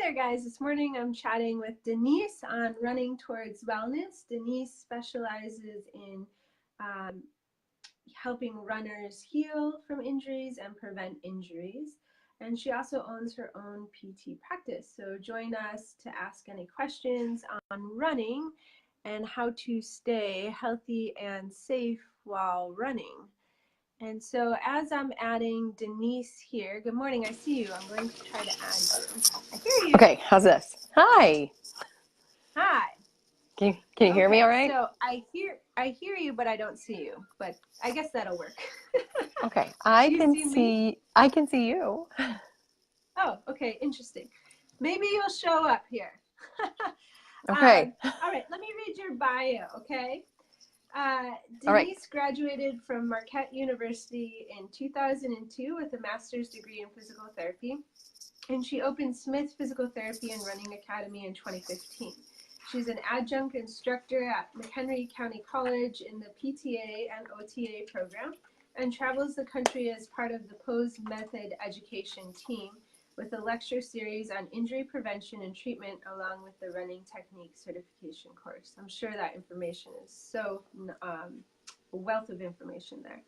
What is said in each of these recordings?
there, guys. This morning I'm chatting with Denise on Running Towards Wellness. Denise specializes in um, helping runners heal from injuries and prevent injuries. And she also owns her own PT practice. So join us to ask any questions on running and how to stay healthy and safe while running. And so as I'm adding Denise here, good morning, I see you. I'm going to try to add you. I hear you. Okay, how's this? Hi. Hi. Can you hear me all right? So I hear you, but I don't see you. But I guess that'll work. Okay, Do you see me? I can see you. Oh, okay, interesting. Maybe you'll show up here. Okay. All right, let me read your bio, okay? All right. Denise graduated from Marquette University in 2002 with a master's degree in physical therapy, and she opened Smith Physical Therapy and Running Academy in 2015. She's an adjunct instructor at McHenry County College in the PTA and OTA program and travels the country as part of the Pose Method education team with a lecture series on injury prevention and treatment along with the running technique certification course. I'm sure that information is so a wealth of information there.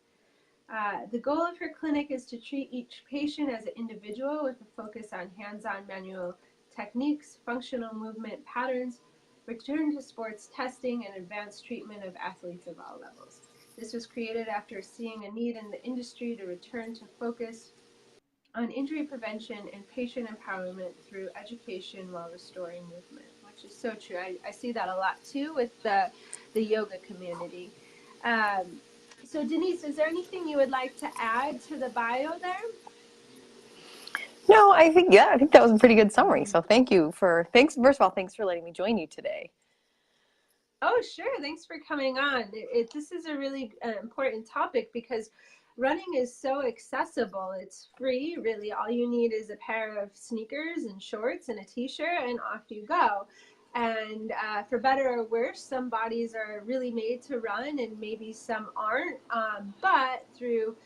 The goal of her clinic is to treat each patient as an individual with a focus on hands-on manual techniques, functional movement patterns, return to sports testing, and advanced treatment of athletes of all levels. This was created after seeing a need in the industry to return to focus on injury prevention and patient empowerment through education while restoring movement, which is so true. I see that a lot too with the yoga community. So Denise, is there anything you would like to add to the bio there? No, I think that was a pretty good summary. So thanks first of all, thanks for letting me join you today. Oh, sure. Thanks for coming on. This is a really important topic because running is so accessible. It's free, really. All you need is a pair of sneakers and shorts and a t-shirt and off you go. And for better or worse, some bodies are really made to run and maybe some aren't. But through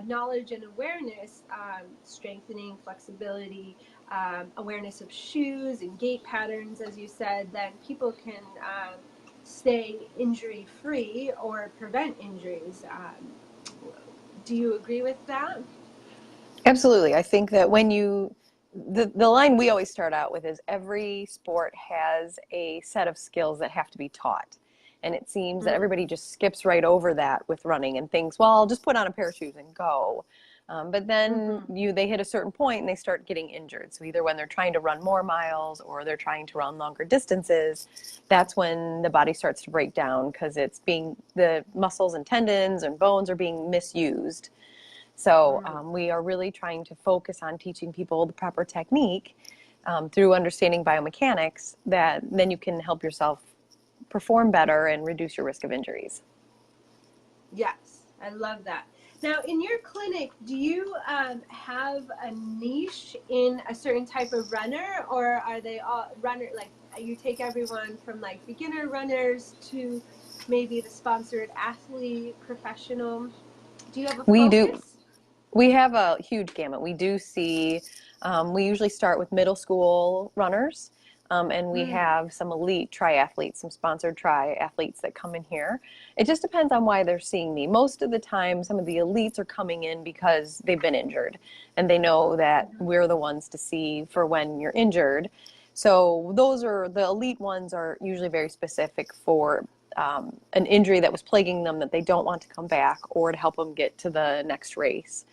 knowledge and awareness, strengthening, flexibility, awareness of shoes and gait patterns, as you said, then people can stay injury free or prevent injuries. Do you agree with that? Absolutely. I think that the line we always start out with is every sport has a set of skills that have to be taught. And it seems that everybody just skips right over that with running and thinks, well, I'll just put on a pair of shoes and go. But then they hit a certain point and they start getting injured. So either when they're trying to run more miles or they're trying to run longer distances, that's when the body starts to break down because the muscles and tendons and bones are being misused. So we are really trying to focus on teaching people the proper technique through understanding biomechanics that then you can help yourself perform better and reduce your risk of injuries. Yes, I love that. Now, in your clinic, do you have a niche in a certain type of runner, or are they all like you take everyone from like beginner runners to maybe the sponsored athlete, professional? Do you have a We do. focus? We have a huge gamut. We do see, we usually start with middle school runners, and we have some elite triathletes, some sponsored triathletes that come in here. It just depends on why they're seeing me. Most of the time, some of the elites are coming in because they've been injured, and they know that we're the ones to see for when you're injured. So the elite ones are usually very specific for an injury that was plaguing them that they don't want to come back or to help them get to the next race.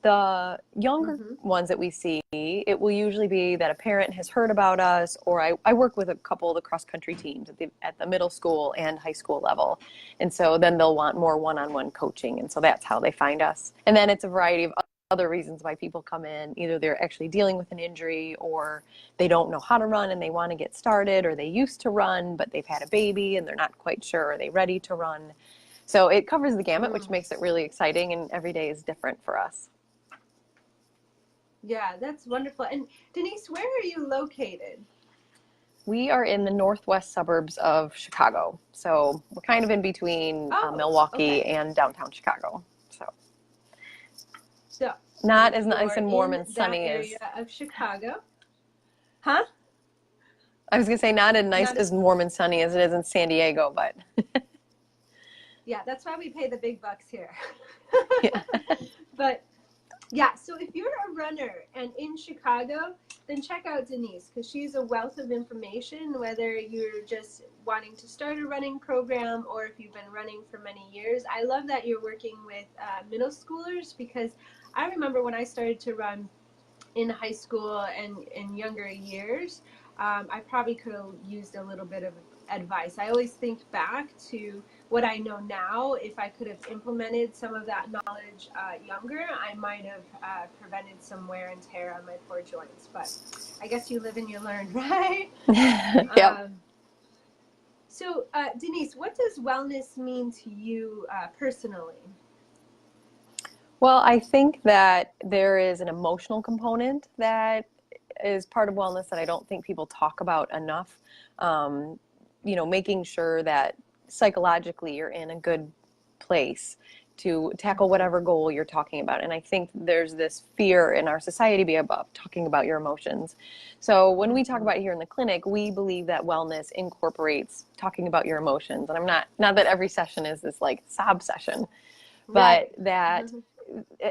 The younger ones that we see, it will usually be that a parent has heard about us, or I work with a couple of the cross-country teams at the middle school and high school level. And so then they'll want more one-on-one coaching. And so that's how they find us. And then it's a variety of other reasons why people come in. Either they're actually dealing with an injury, or they don't know how to run and they want to get started, or they used to run, but they've had a baby and they're not quite sure, are they ready to run? So it covers the gamut, which makes it really exciting, and every day is different for us. Yeah, that's wonderful. And Denise, where are you located? We are in the northwest suburbs of Chicago. So we're kind of in between Milwaukee and downtown Chicago. So not as nice and warm and sunny as that area of Chicago. Huh? I was gonna say not as nice Not as warm and sunny as it is in San Diego, but Yeah, that's why we pay the big bucks here. yeah. But yeah, so if you're a runner and in Chicago, then check out Denise because she's a wealth of information, whether you're just wanting to start a running program or if you've been running for many years. I love that you're working with middle schoolers because I remember when I started to run in high school and in younger years, I probably could have used a little bit of advice. I always think back to what I know now. If I could have implemented some of that knowledge younger, I might have prevented some wear and tear on my poor joints. But I guess you live and you learn, right? Yep. So, Denise, what does wellness mean to you personally? Well, I think that there is an emotional component that is part of wellness that I don't think people talk about enough. Um, making sure that psychologically you're in a good place to tackle whatever goal you're talking about. And I think there's this fear in our society about talking about your emotions. So when we talk about it here in the clinic, we believe that wellness incorporates talking about your emotions. And I'm not that every session is this like sob session, but Right. that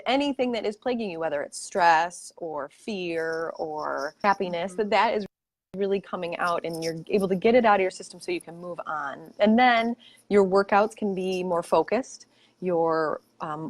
anything that is plaguing you, whether it's stress or fear or happiness, that is really coming out and you're able to get it out of your system so you can move on. And then your workouts can be more focused, your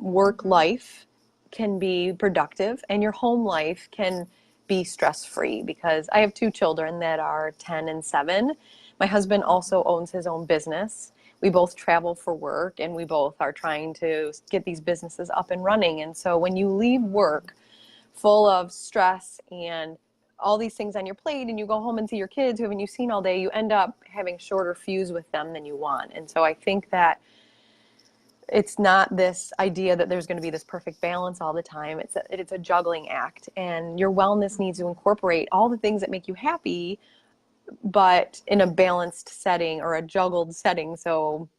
work life can be productive, and your home life can be stress-free because I have two children that are 10 and 7. My husband also owns his own business. We both travel for work and we both are trying to get these businesses up and running. And so when you leave work full of stress and all these things on your plate and you go home and see your kids who haven't you seen all day, you end up having shorter fuse with them than you want. And so I think that it's not this idea that there's going to be this perfect balance all the time. It's a juggling act, and your wellness needs to incorporate all the things that make you happy, but in a balanced setting or a juggled setting. So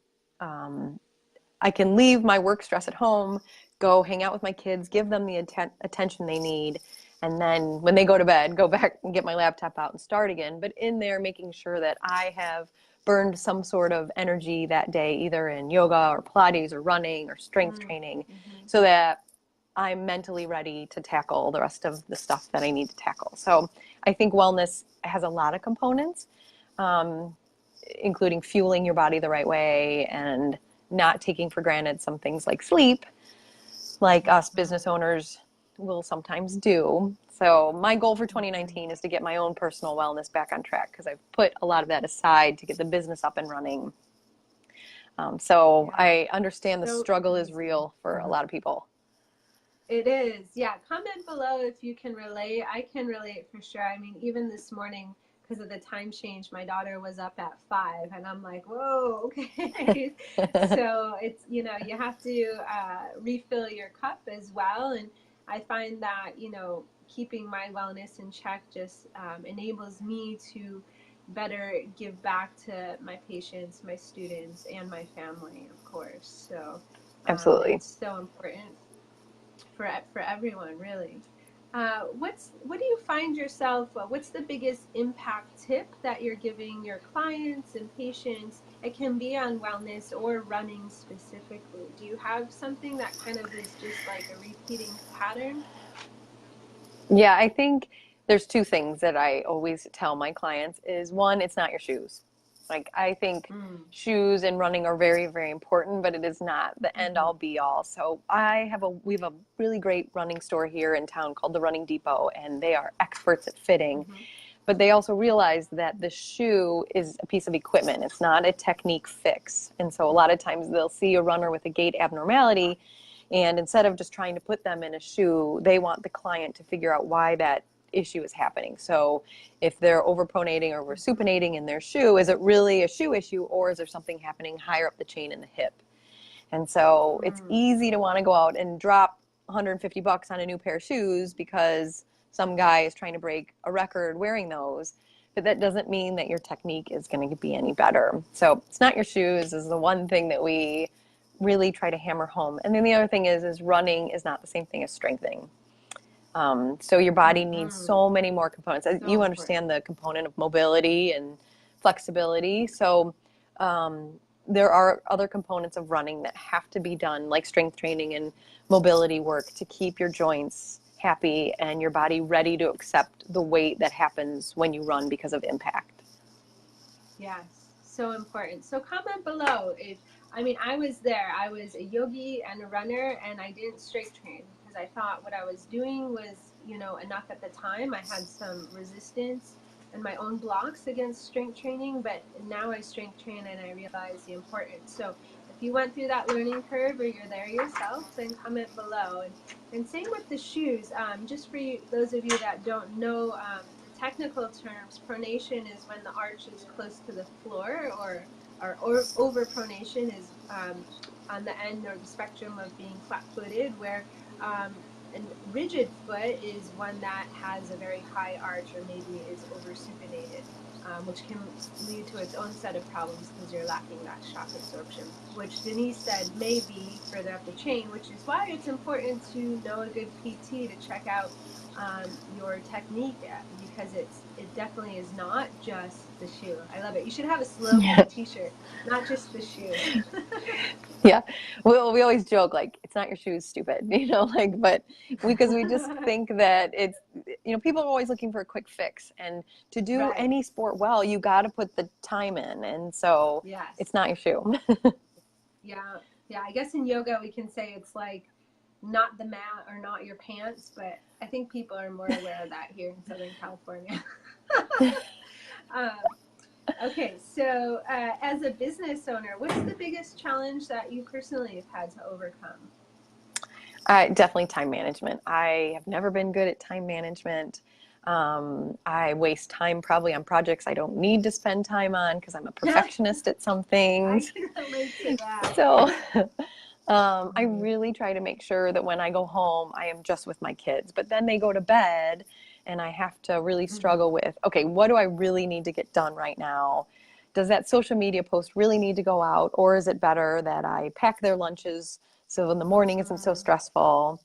I can leave my work stress at home, go hang out with my kids, give them the attention they need, and then when they go to bed, go back and get my laptop out and start again. But in there, making sure that I have burned some sort of energy that day, either in yoga or Pilates or running or strength training, so that I'm mentally ready to tackle the rest of the stuff that I need to tackle. So I think wellness has a lot of components, um, including fueling your body the right way and not taking for granted some things like sleep, like us business owners will sometimes do. So my goal for 2019 is to get my own personal wellness back on track because I've put a lot of that aside to get the business up and running. So I understand the So struggle is real for a lot of people. it is. Yeah. Comment below if you can relate. I can relate for sure. I mean, even this morning, because of the time change, my daughter was up at 5, and I'm like, whoa, okay. So it's, you have to refill your cup as well. And I find that, keeping my wellness in check just enables me to better give back to my patients, my students, and my family, of course. So Absolutely. it's so important for everyone, really. What do you find yourself? What's the biggest impact tip that you're giving your clients and patients? It can be on wellness or running specifically. Do you have something that kind of is just like a repeating pattern? Yeah, I think there's two things that I always tell my clients is one, it's not your shoes. Like I think shoes and running are very, very important, but it is not the end all be all. So we have a really great running store here in town called the Running Depot, and they are experts at fitting. But they also realize that the shoe is a piece of equipment. It's not a technique fix. And so a lot of times they'll see a runner with a gait abnormality, and instead of just trying to put them in a shoe, they want the client to figure out why that issue is happening. So if they're overpronating or over supinating in their shoe, is it really a shoe issue, or is there something happening higher up the chain in the hip? And so it's easy to want to go out and drop $150 on a new pair of shoes because some guy is trying to break a record wearing those. But that doesn't mean that your technique is going to be any better. So it's not your shoes is the one thing that we really try to hammer home. And then the other thing is running is not the same thing as strengthening. So your body needs Mm-hmm. so many more components. So You important. understand the component of mobility and flexibility. So um, there are other components of running that have to be done, like strength training and mobility work, to keep your joints happy and your body ready to accept the weight that happens when you run because of impact. Yes, so important. So comment below if, I mean, I was there. I was a yogi and a runner, and I didn't strength train because I thought what I was doing was, enough at the time. I had some resistance and my own blocks against strength training, but now I strength train and I realize the importance. So if you went through that learning curve or you're there yourself, then comment below. And same with the shoes. Just for you, those of you that don't know the technical terms, pronation is when the arch is close to the floor, or overpronation is on the end or the spectrum of being flat-footed, where a rigid foot is one that has a very high arch or maybe is over-supinated, which can lead to its own set of problems because you're lacking that shock absorption, which Denise said may be further up the chain, which is why it's important to know a good PT to check out your technique, because it definitely is not just the shoe. I love it. You should have a slogan, Yeah. a t-shirt, not just the shoe. Yeah. Well, we always joke like it's not your shoes, stupid, like, but because we just think that it's, people are always looking for a quick fix, and to do Right. any sport well, you got to put the time in, and so Yes. it's not your shoe. Yeah. Yeah. I guess in yoga we can say it's like not the mat or not your pants, but I think people are more aware of that here in Southern California. um, okay, so as a business owner, what's the biggest challenge that you personally have had to overcome? Definitely time management. I have never been good at time management. I waste time probably on projects I don't need to spend time on because I'm a perfectionist at some I things. can relate to that. So I Mhm. really try to make sure that when I go home, I am just with my kids. But then they go to bed, and I have to really Mhm. struggle with, okay, what do I really need to get done right now? Does that social media post really need to go out? Or is it better that I pack their lunches so in the morning isn't so Mm. stressful?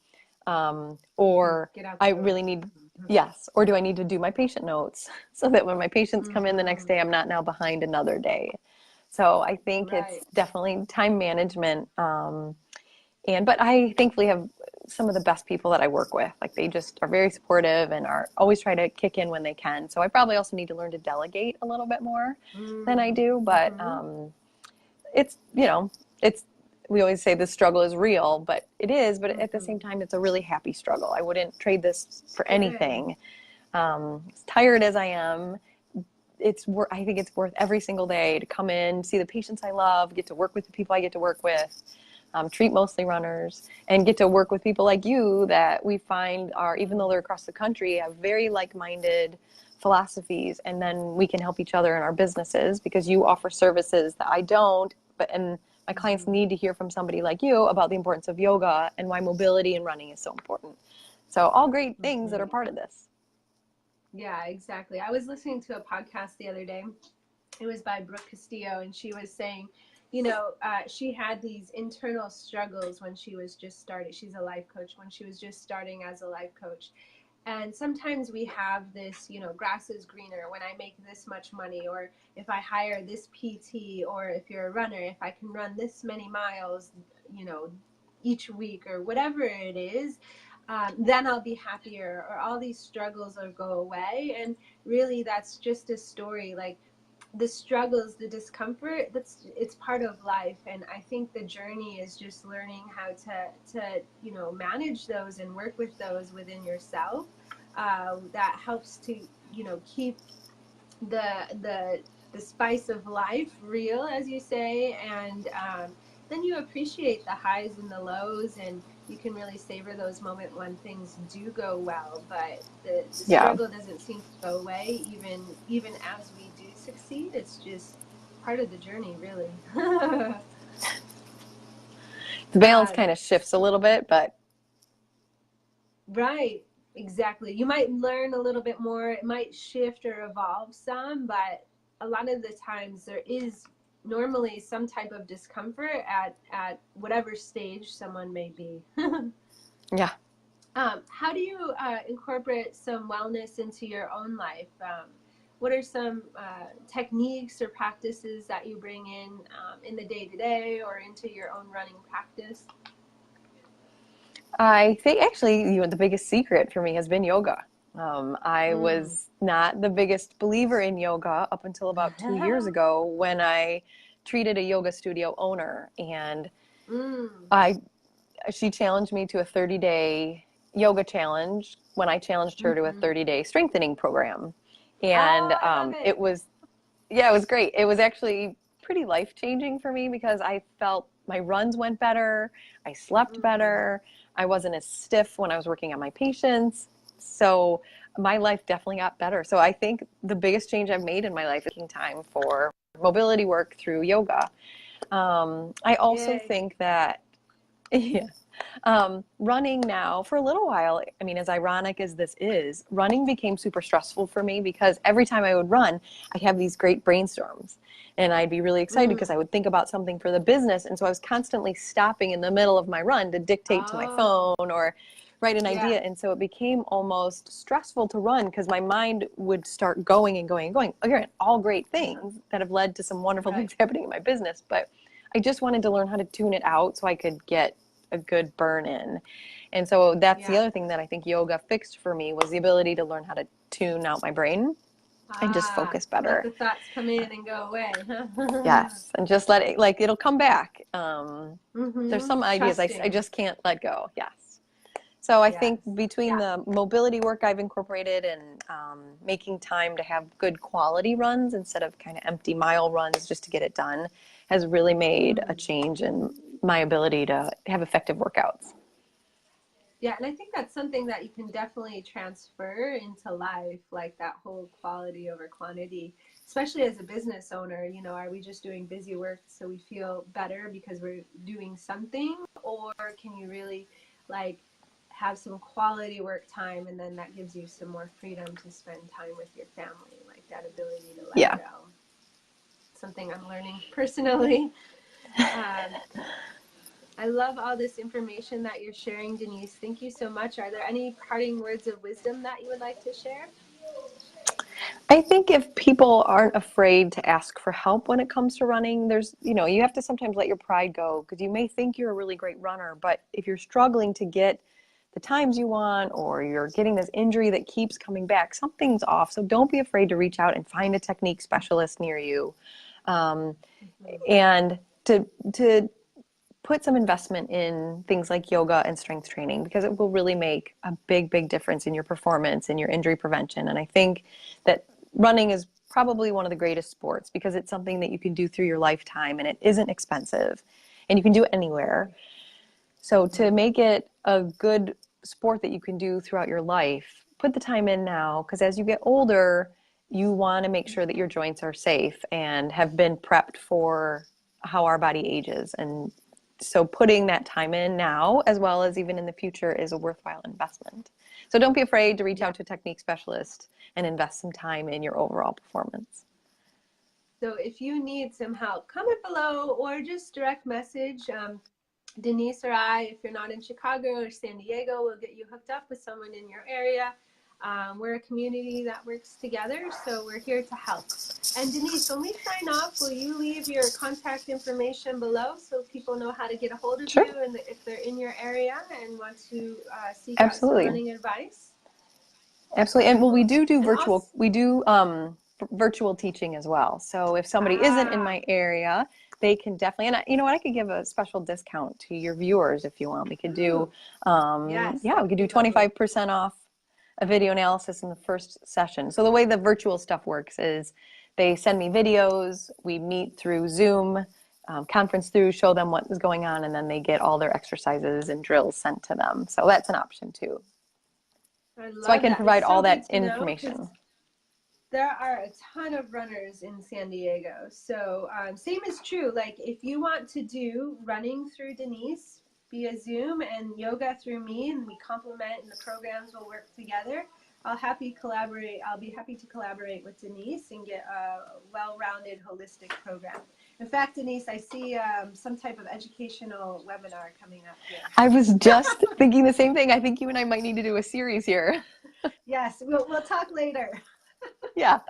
And Or get out I the door. really need, Mhm. yes, or do I need to do my patient notes so that when my patients come in the next Mhm. day, I'm not now behind another day? So I think it's Right. definitely time management. But I thankfully have some of the best people that I work with. Like they just are very supportive and are always try to kick in when they can. So I probably also need to learn to delegate a little bit more than I Mm. do. But Mhm. it's, it's, we always say the struggle is real, but it is. But at the same Mhm. time, it's a really happy struggle. I wouldn't trade this for Good. anything. As tired as I am, I think it's worth every single day to come in, see the patients I love, get to work with the people I get to work with, treat mostly runners, and get to work with people like you that we find are, even though they're across the country, have very like-minded philosophies, and then we can help each other in our businesses because you offer services that I don't, and my clients Mhm. need to hear from somebody like you about the importance of yoga and why mobility and running is so important. So all great things that are Mhm. part of this. Yeah, exactly. I was listening to a podcast the other day. It was by Brooke Castillo, and she was saying, she had these internal struggles when she was just starting. She's a life coach. When she was just starting as a life coach, and sometimes we have this, grass is greener when I make this much money, or if I hire this PT, or if you're a runner, if I can run this many miles, you know, each week, or whatever it is, then I'll be happier, or all these struggles will go away. And really, that's just a story. Like, the struggles, the discomfort, it's part of life. And I think the journey is just learning how to manage those and work with those within yourself. That helps to keep the spice of life real, as you say. And then you appreciate the highs and the lows, and you can really savor those moments when things do go well. But the Yeah, struggle doesn't seem to go away, even as we do succeed. It's just part of the journey, really. the balance um, kind of shifts a little bit, but right, exactly. You might learn a little bit more, it might shift or evolve some, but a lot of the times there is normally some type of discomfort at whatever stage someone may be. yeah. How do you incorporate some wellness into your own life? What are some techniques or practices that you bring in the day to day or into your own running practice? I think actually, the biggest secret for me has been yoga. I Mm. was not the biggest believer in yoga up until about 2 years ago when I treated a yoga studio owner, and Mm. I she challenged me to a 30-day yoga challenge when I challenged her to a Mm-hmm. 30-day strengthening program. Oh, And I love it it. was, yeah, it was great. It was actually pretty life changing for me because I felt my runs went better, I slept Mm. better, I wasn't as stiff when I was working on my patients. So my life definitely got better. So I think the biggest change I've made in my life is making time for mobility work through yoga. I also Yay. think that, yeah, running now for a little while, I mean, as ironic as this is, running became super stressful for me because every time I would run, I'd have these great brainstorms and I'd be really excited because Mm. I would think about something for the business. And so I was constantly stopping in the middle of my run to dictate to my Oh, phone or write an yeah. idea. And so it became almost stressful to run because my mind would start going and going and going. Again, all great Uh-huh. things that have led to some wonderful Right. things happening in my business. But I just wanted to learn how to tune it out so I could get a good burn in. And so that's the Yeah. other thing that I think yoga fixed for me was the ability to learn how to tune out my brain and just Ah, focus let better. the thoughts come in and go away. Yes, and just let it, like, it'll come back. There's Mm-hmm. some ideas I Trusting. just can't let go. Yes. So I think Yes. between Yeah. the mobility work I've incorporated and making time to have good quality runs instead of kind of empty mile runs just to get it done has really made a Mm. change in my ability to have effective workouts. Yeah, and I think that's something that you can definitely transfer into life, like that whole quality over quantity, especially as a business owner. Are we just doing busy work so we feel better because we're doing something? Or can you really like have some quality work time and then that gives you some more freedom to spend time with your family, like that ability to let Yeah. go? Something I'm learning personally. Um, I love all this information that you're sharing, Denise. Thank you so much. Are there any parting words of wisdom that you would like to share? I think if people aren't afraid to ask for help when it comes to running, you have to sometimes let your pride go because you may think you're a really great runner, but if you're struggling to get the times you want or you're getting this injury that keeps coming back, something's off. So don't be afraid to reach out and find a technique specialist near you. Um, Mm-hmm. and to put some investment in things like yoga and strength training because it will really make a big, big difference in your performance and your injury prevention. And I think that running is probably one of the greatest sports because it's something that you can do through your lifetime and it isn't expensive and you can do it anywhere. So to Mm-hmm. make it a good sport that you can do throughout your life, put the time in now because as you get older, you want to make sure that your joints are safe and have been prepped for how our body ages. And so putting that time in now, as well as even in the future, is a worthwhile investment. So don't be afraid to reach Yeah. out to a technique specialist and invest some time in your overall performance. So if you need some help, comment below or just direct message Denise or I. If you're not in Chicago or San Diego, we'll get you hooked up with someone in your area. We're a community that works together, so we're here to help. And Denise, when we sign off, will you leave your contact information below so people know how to get a hold of Sure. you and if they're in your area and want to seek out some Absolutely. running advice? Absolutely. And well, we Cool. do And also, virtual teaching as well. So if somebody isn't in ah, my area, they can definitely, and you know what, I could give a special discount to your viewers if you want. We could do, ooh, yes, yeah, that we would could do be lovely. 25% off a video analysis in the first session. So the way the virtual stuff works is they send me videos, we meet through Zoom, conference through, show them what is going on, and then they get all their exercises and drills sent to them. So that's an option too. I So I love can that. It's provide so all good that to know because information. there are a ton of runners in San Diego. So same is true. Like if you want to do running through Denise via Zoom and yoga through me, and we complement and the programs will work together. I'll be happy to collaborate with Denise and get a well-rounded holistic program. In fact, Denise, I see some type of educational webinar coming up here. I was just thinking the same thing. I think you and I might need to do a series here. Yes, we'll talk later. Yeah.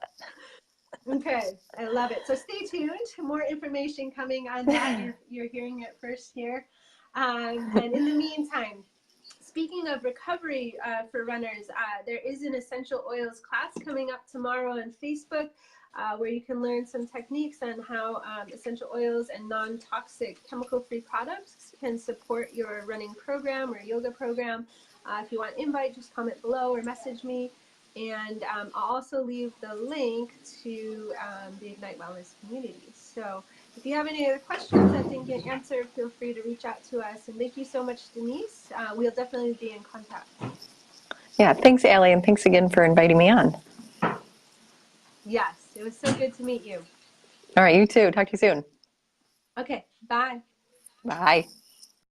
Okay, I love it. So stay tuned. More information coming on that. You're hearing it first here. And in the meantime, speaking of recovery for runners, there is an essential oils class coming up tomorrow on Facebook where you can learn some techniques on how essential oils and non-toxic chemical-free products can support your running program or yoga program. If you want an invite, just comment below or message me. And I'll also leave the link to the Ignite Wellness community. So if you have any other questions that didn't get answered, feel free to reach out to us. And thank you so much, Denise. We'll definitely be in contact. Yeah. Thanks, Allie. And thanks again for inviting me on. Yes, it was so good to meet you. All right. You too. Talk to you soon. Okay, bye. Bye.